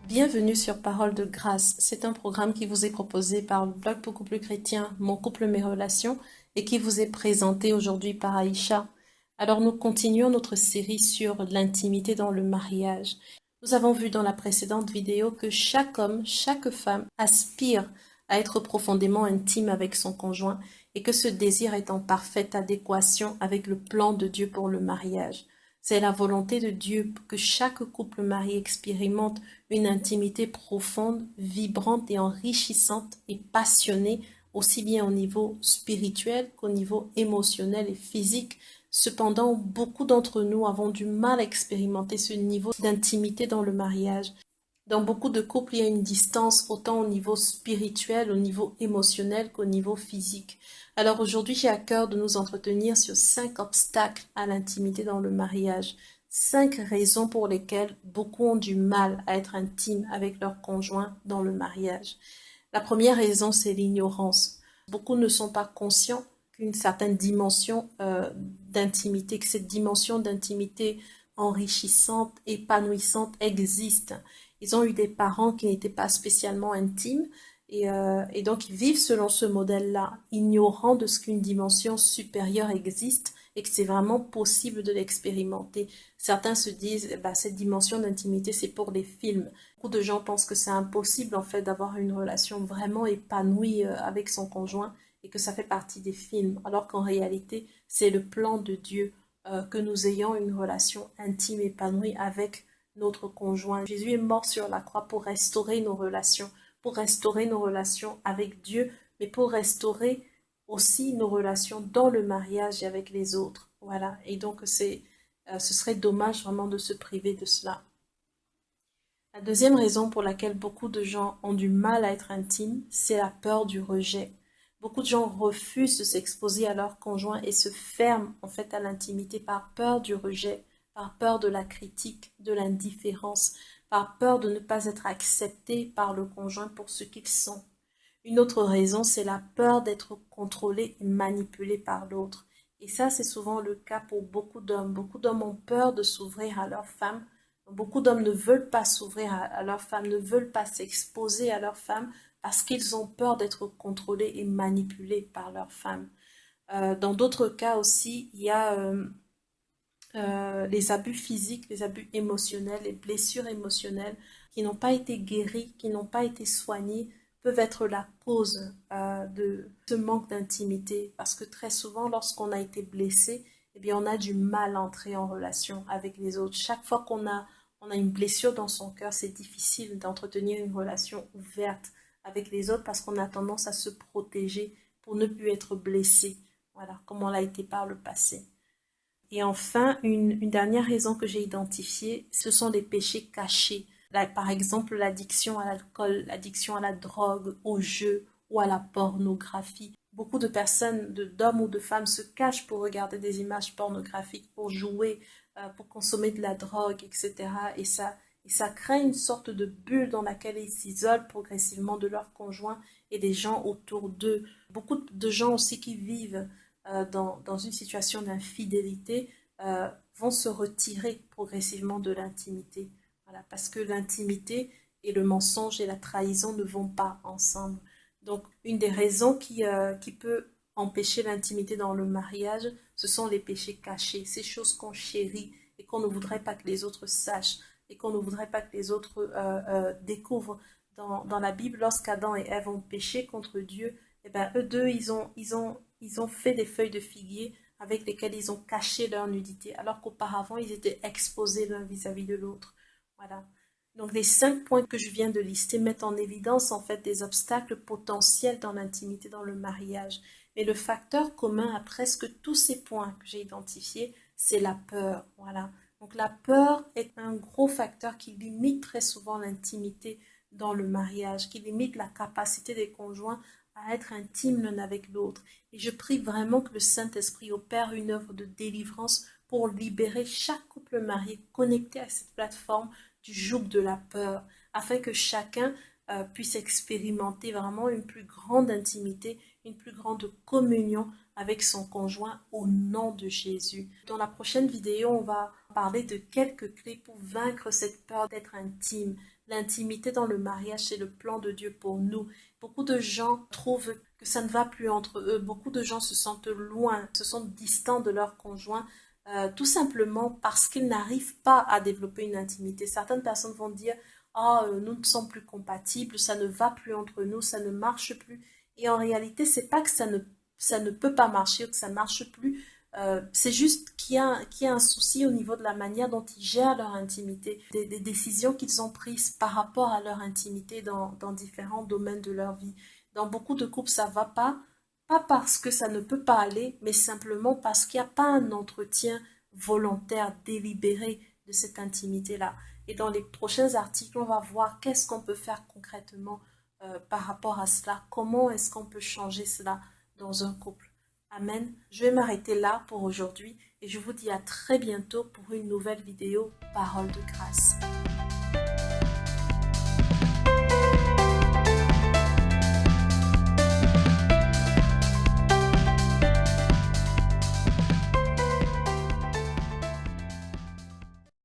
Bienvenue sur Parole de Grâce. C'est un programme qui vous est proposé par le blog Pour Couple Chrétien, Mon Couple, Mes Relations, et qui vous est présenté aujourd'hui par Aïcha. Alors nous continuons notre série sur l'intimité dans le mariage. Nous avons vu dans la précédente vidéo que chaque homme, chaque femme aspire à être profondément intime avec son conjoint et que ce désir est en parfaite adéquation avec le plan de Dieu pour le mariage. C'est la volonté de Dieu que chaque couple marié expérimente une intimité profonde, vibrante et enrichissante et passionnée, aussi bien au niveau spirituel qu'au niveau émotionnel et physique. Cependant, beaucoup d'entre nous avons du mal à expérimenter ce niveau d'intimité dans le mariage. Dans beaucoup de couples, il y a une distance autant au niveau spirituel, au niveau émotionnel qu'au niveau physique. Alors aujourd'hui, j'ai à cœur de nous entretenir sur 5 obstacles à l'intimité dans le mariage. 5 raisons pour lesquelles beaucoup ont du mal à être intimes avec leur conjoint dans le mariage. La première raison, c'est l'ignorance. Beaucoup ne sont pas conscients qu'une certaine dimension d'intimité, que cette dimension d'intimité enrichissante, épanouissante existe. Ils ont eu des parents qui n'étaient pas spécialement intimes et donc ils vivent selon ce modèle-là, ignorant de ce qu'une dimension supérieure existe et que c'est vraiment possible de l'expérimenter. Certains se disent, bah, cette dimension d'intimité, c'est pour les films. Beaucoup de gens pensent que c'est impossible en fait d'avoir une relation vraiment épanouie avec son conjoint et que ça fait partie des films, alors qu'en réalité, c'est le plan de Dieu que nous ayons une relation intime, épanouie avec notre conjoint. Jésus est mort sur la croix pour restaurer nos relations avec Dieu, mais pour restaurer aussi nos relations dans le mariage et avec les autres. Voilà. Et donc, ce serait dommage vraiment de se priver de cela. La deuxième raison pour laquelle beaucoup de gens ont du mal à être intimes, c'est la peur du rejet. Beaucoup de gens refusent de s'exposer à leur conjoint et se ferment en fait à l'intimité par peur du rejet, par peur de la critique, de l'indifférence, par peur de ne pas être acceptés par le conjoint pour ce qu'ils sont. Une autre raison, c'est la peur d'être contrôlé et manipulé par l'autre. Et ça, c'est souvent le cas pour beaucoup d'hommes. Beaucoup d'hommes ont peur de s'ouvrir à leur femme. Beaucoup d'hommes ne veulent pas s'ouvrir à leur femme, ne veulent pas s'exposer à leur femme parce qu'ils ont peur d'être contrôlés et manipulés par leur femme. Dans d'autres cas aussi, il y a les abus physiques, les abus émotionnels, les blessures émotionnelles qui n'ont pas été guéries, qui n'ont pas été soignées, peuvent être la cause de ce manque d'intimité. Parce que très souvent, lorsqu'on a été blessé, eh bien, on a du mal à entrer en relation avec les autres. Chaque fois on a une blessure dans son cœur, c'est difficile d'entretenir une relation ouverte avec les autres parce qu'on a tendance à se protéger pour ne plus être blessé. Voilà, comme on l'a été par le passé. Et enfin, une dernière raison que j'ai identifiée, ce sont les péchés cachés. Là, par exemple, l'addiction à l'alcool, l'addiction à la drogue, au jeu ou à la pornographie. Beaucoup de personnes, d'hommes ou de femmes, se cachent pour regarder des images pornographiques, pour jouer, pour consommer de la drogue, etc. Et ça crée une sorte de bulle dans laquelle ils s'isolent progressivement de leur conjoint et des gens autour d'eux. Beaucoup de gens aussi qui vivent dans une situation d'infidélité vont se retirer progressivement de l'intimité. Voilà, parce que l'intimité et le mensonge et la trahison ne vont pas ensemble. Donc, une des raisons qui peut empêcher l'intimité dans le mariage, ce sont les péchés cachés, ces choses qu'on chérit et qu'on ne voudrait pas que les autres sachent et qu'on ne voudrait pas que les autres découvrent. Dans la Bible, lorsqu'Adam et Ève ont péché contre Dieu, eh ben, eux deux, ils ont fait des feuilles de figuier avec lesquelles ils ont caché leur nudité, alors qu'auparavant, ils étaient exposés l'un vis-à-vis de l'autre. Voilà. Donc, les 5 points que je viens de lister mettent en évidence, en fait, des obstacles potentiels dans l'intimité, dans le mariage. Mais le facteur commun à presque tous ces points que j'ai identifiés, c'est la peur. Voilà. Donc, la peur est un gros facteur qui limite très souvent l'intimité dans le mariage, qui limite la capacité des conjoints à être intimes l'un avec l'autre. Et je prie vraiment que le Saint-Esprit opère une œuvre de délivrance pour libérer chaque couple marié connecté à cette plateforme du joug de la peur, afin que chacun puisse expérimenter vraiment une plus grande intimité, une plus grande communion avec son conjoint au nom de Jésus. Dans la prochaine vidéo, on va parler de quelques clés pour vaincre cette peur d'être intime. L'intimité dans le mariage, c'est le plan de Dieu pour nous. Beaucoup de gens trouvent que ça ne va plus entre eux. Beaucoup de gens se sentent loin, se sentent distants de leur conjoint, tout simplement parce qu'ils n'arrivent pas à développer une intimité. Certaines personnes vont dire, ah, nous ne sommes plus compatibles, ça ne va plus entre nous, ça ne marche plus. Et en réalité, c'est pas que ça ne peut pas marcher ou que ça marche plus. C'est juste qu'il y a un souci au niveau de la manière dont ils gèrent leur intimité, des décisions qu'ils ont prises par rapport à leur intimité dans différents domaines de leur vie. Dans beaucoup de couples, ça va pas parce que ça ne peut pas aller, mais simplement parce qu'il n'y a pas un entretien volontaire, délibéré de cette intimité-là. Et dans les prochains articles, on va voir qu'est-ce qu'on peut faire concrètement par rapport à cela, comment est-ce qu'on peut changer cela dans un couple. Amen. Je vais m'arrêter là pour aujourd'hui et je vous dis à très bientôt pour une nouvelle vidéo Parole de grâce.